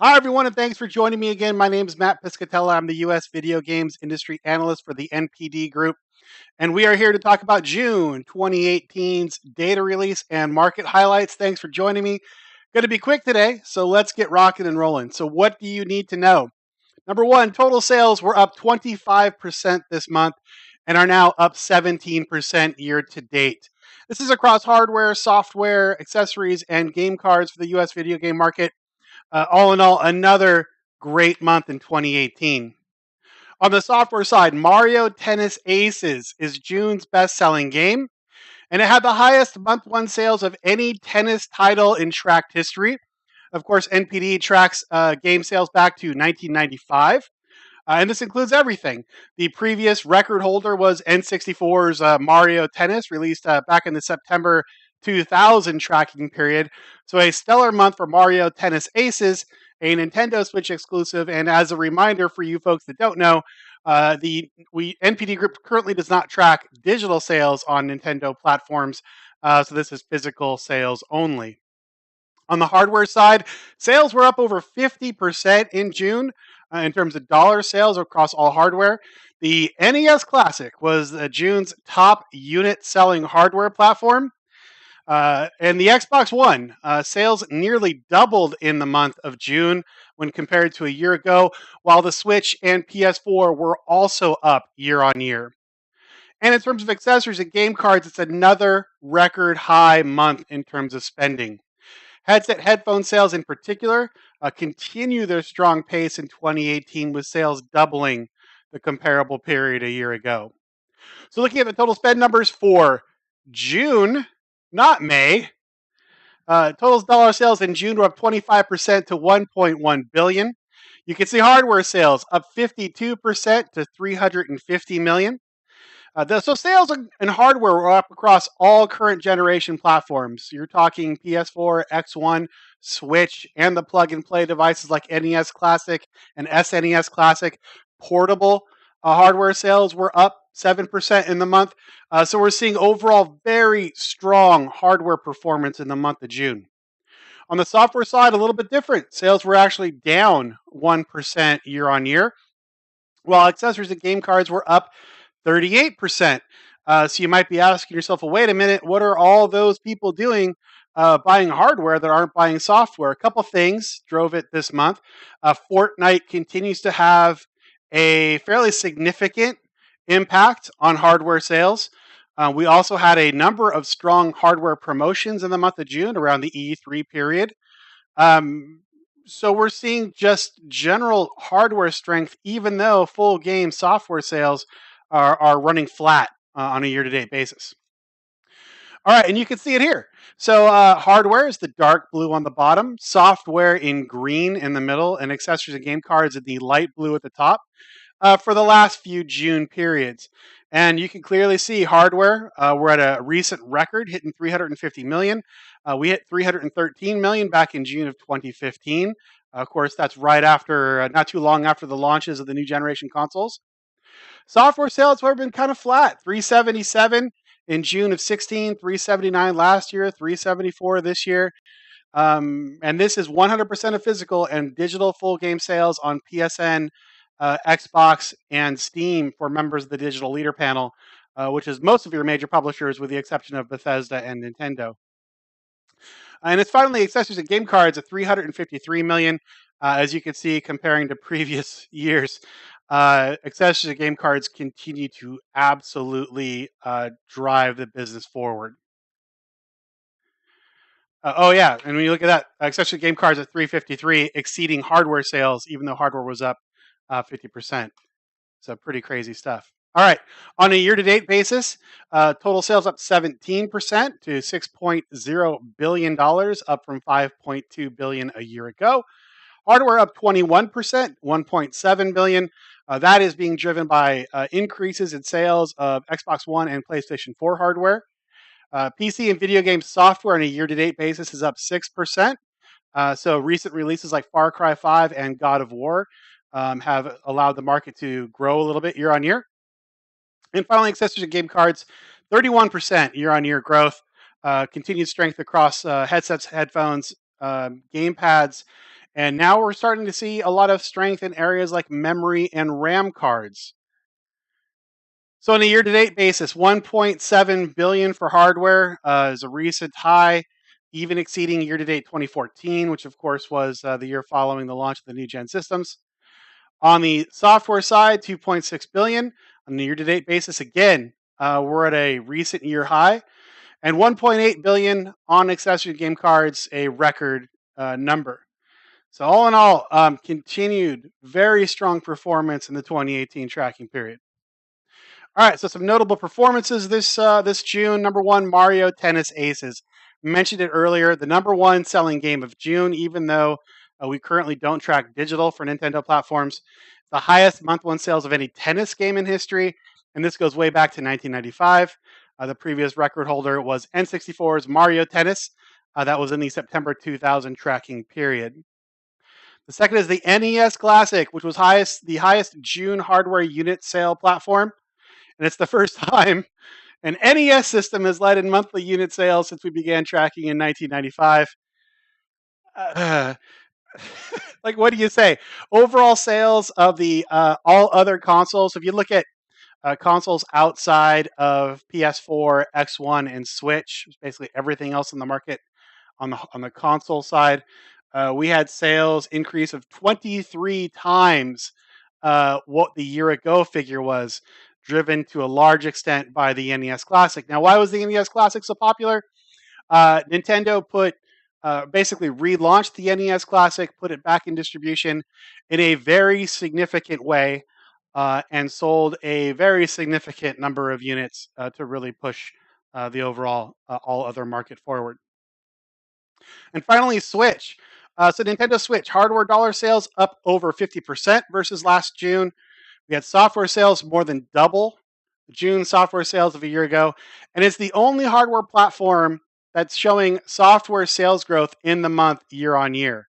Hi, everyone, and thanks for joining me again. My name is Matt Piscatella. I'm the U.S. video games industry analyst for the NPD group, and we are here to talk about June 2018's data release and market highlights. Thanks for joining me. Going to be quick today, so let's get rocking and rolling. So, what do you need to know? Number one, total sales were up 25% this month and are now up 17% year to date. This is across hardware, software, accessories, and game cards for the U.S. video game market. All in all, another great month in 2018. On the software side, Mario Tennis Aces is June's best selling game, and it had the highest month one sales of any tennis title in tracked history. Of course, NPD tracks game sales back to 1995. And this includes everything. The previous record holder was N64's Mario Tennis, released back in the September 2000 tracking period. So a stellar month for Mario Tennis Aces, a Nintendo Switch exclusive. And as a reminder for you folks that don't know, the NPD Group currently does not track digital sales on Nintendo platforms. So this is physical sales only. On the hardware side, sales were up over 50% in June in terms of dollar sales across all hardware. The NES Classic was June's top unit selling hardware platform. And the Xbox One sales nearly doubled in the month of June when compared to a year ago, while the Switch and PS4 were also up year on year. And in terms of accessories and game cards, it's another record high month in terms of spending. Headset headphone sales in particular continue their strong pace in 2018 with sales doubling the comparable period a year ago. So looking at the total spend numbers for June, not May, total dollar sales in June were up 25% to 1.1 billion. You can see hardware sales up 52% to 350 million. So sales and hardware were up across all current generation platforms. You're talking PS4, X1, Switch, and the plug-and-play devices like NES Classic and SNES Classic. Portable hardware sales were up 7% in the month. So we're seeing overall very strong hardware performance in the month of June. On the software side, a little bit different. Sales were actually down 1% year on year, while accessories and game cards were up 38%. So you might be asking yourself, well, wait a minute, what are all those people doing buying hardware that aren't buying software? A couple things drove it this month. Fortnite continues to have a fairly significant impact on hardware sales. We also had a number of strong hardware promotions in the month of June around the E3 period. So we're seeing just general hardware strength, even though full game software sales are running flat on a year-to-date basis. All right, and you can see it here. So hardware is the dark blue on the bottom, software in green in the middle, and accessories and game cards in the light blue at the top for the last few June periods. And you can clearly see hardware. We're at a recent record, hitting 350 million. We hit 313 million back in June of 2015. Of course, that's right after, not too long after the launches of the new generation consoles. Software sales have been kind of flat, 377 in June of 16, 379 last year, 374 this year. And this is 100% of physical and digital full game sales on PSN, Xbox, and Steam for members of the Digital Leader Panel, which is most of your major publishers with the exception of Bethesda and Nintendo. And it's finally accessories and game cards at 353 million. As you can see, comparing to previous years, accessories and game cards continue to absolutely drive the business forward. Oh yeah, and when you look at that, accessory game cards at 353, exceeding hardware sales, even though hardware was up 50%. So pretty crazy stuff. All right, on a year-to-date basis, total sales up 17% to $6.0 billion, up from $5.2 billion a year ago. Hardware up 21%, $1.7 billion. That is being driven by increases in sales of Xbox One and PlayStation 4 hardware. PC and video game software on a year-to-date basis is up 6%. So recent releases like Far Cry 5 and God of War have allowed the market to grow a little bit year on year. And finally, accessories and game cards, 31% year-on-year growth. Continued strength across headsets, headphones, game pads, And now we're starting to see a lot of strength in areas like memory and RAM cards. So on a year-to-date basis, 1.7 billion for hardware is a recent high, even exceeding year-to-date 2014, which of course was the year following the launch of the new gen systems. On the software side, 2.6 billion on a year-to-date basis. Again, we're at a recent year high, and 1.8 billion on accessory game cards, a record number. So all in all, continued very strong performance in the 2018 tracking period. All right, so some notable performances this June. Number one, Mario Tennis Aces. Mentioned it earlier, the number one selling game of June, even though we currently don't track digital for Nintendo platforms. The highest month one sales of any tennis game in history, and this goes way back to 1995. The previous record holder was N64's Mario Tennis. That was in the September 2000 tracking period. The second is the NES Classic, which was the highest June hardware unit sale platform. And it's the first time an NES system has led in monthly unit sales since we began tracking in 1995. Like, what do you say? Overall sales of the all other consoles, if you look at consoles outside of PS4, X1, and Switch, basically everything else in the market on the console side, we had sales increase of 23 times what the year ago figure was, driven to a large extent by the NES Classic. Now, why was the NES Classic so popular? Nintendo basically relaunched the NES Classic, put it back in distribution in a very significant way, and sold a very significant number of units to really push the overall all other market forward. And finally, Switch. So Nintendo Switch hardware dollar sales up over 50% versus last June. We had software sales more than double June software sales of a year ago. And it's the only hardware platform that's showing software sales growth in the month year on year.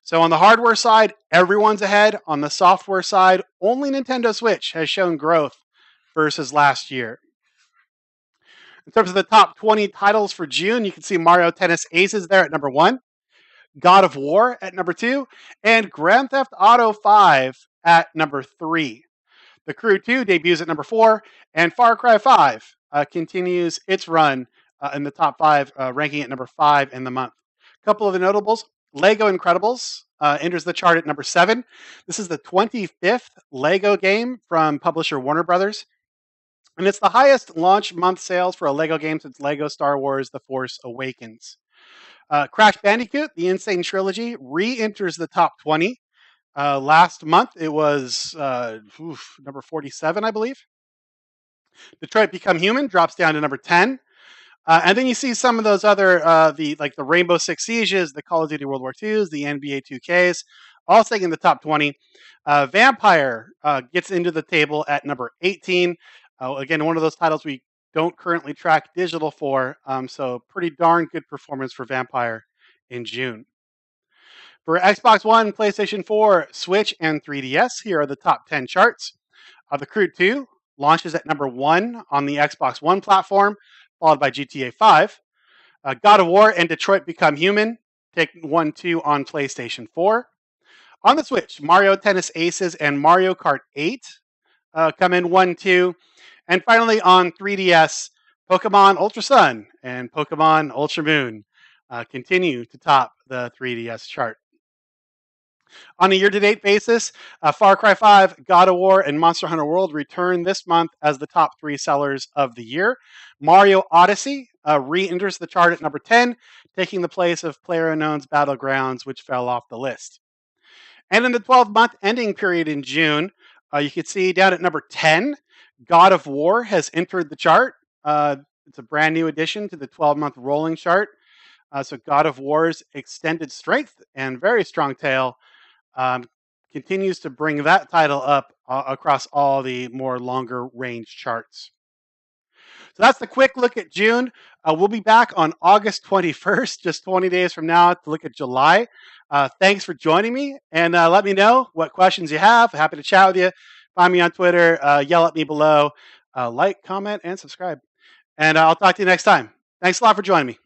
So on the hardware side, everyone's ahead. On the software side, only Nintendo Switch has shown growth versus last year. In terms of the top 20 titles for June, you can see Mario Tennis Aces there at number 1, God of War at number 2, and Grand Theft Auto 5 at number 3. The Crew 2 debuts at number 4, and Far Cry 5 continues its run in the top 5, ranking at number 5 in the month. A couple of the notables. Lego Incredibles enters the chart at number 7. This is the 25th Lego game from publisher Warner Brothers, and it's the highest launch month sales for a Lego game since Lego Star Wars The Force Awakens. Crash Bandicoot, the Insane Trilogy, re-enters the top 20. Last month, it was number 47, I believe. Detroit Become Human drops down to number 10. And then you see some of those other, the Rainbow Six Sieges, the Call of Duty World War IIs, the NBA 2Ks, all staying in the top 20. Vampire gets into the table at number 18. Again, one of those titles we don't currently track digital for, so pretty darn good performance for Vampire in June. For Xbox One, PlayStation 4, Switch, and 3DS, here are the top 10 charts. The Crew 2 launches at number 1 on the Xbox One platform, followed by GTA 5. God of War and Detroit Become Human take 1-2 on PlayStation 4. On the Switch, Mario Tennis Aces and Mario Kart 8 come in 1-2. And finally, on 3DS, Pokemon Ultra Sun and Pokemon Ultra Moon continue to top the 3DS chart. On a year-to-date basis, Far Cry 5, God of War, and Monster Hunter World return this month as the top 3 sellers of the year. Mario Odyssey re-enters the chart at number 10, taking the place of PlayerUnknown's Battlegrounds, which fell off the list. And in the 12-month ending period in June, you can see down at number 10, God of War has entered the chart. It's a brand new addition to the 12-month rolling chart. So God of War's extended strength and very strong tail continues to bring that title up across all the more longer range charts. So that's the quick look at June. We'll be back on August 21st, just 20 days from now, to look at July. Thanks for joining me, and let me know what questions you have. Happy to chat with you. Find me on Twitter, yell at me below, like, comment, and subscribe. And I'll talk to you next time. Thanks a lot for joining me.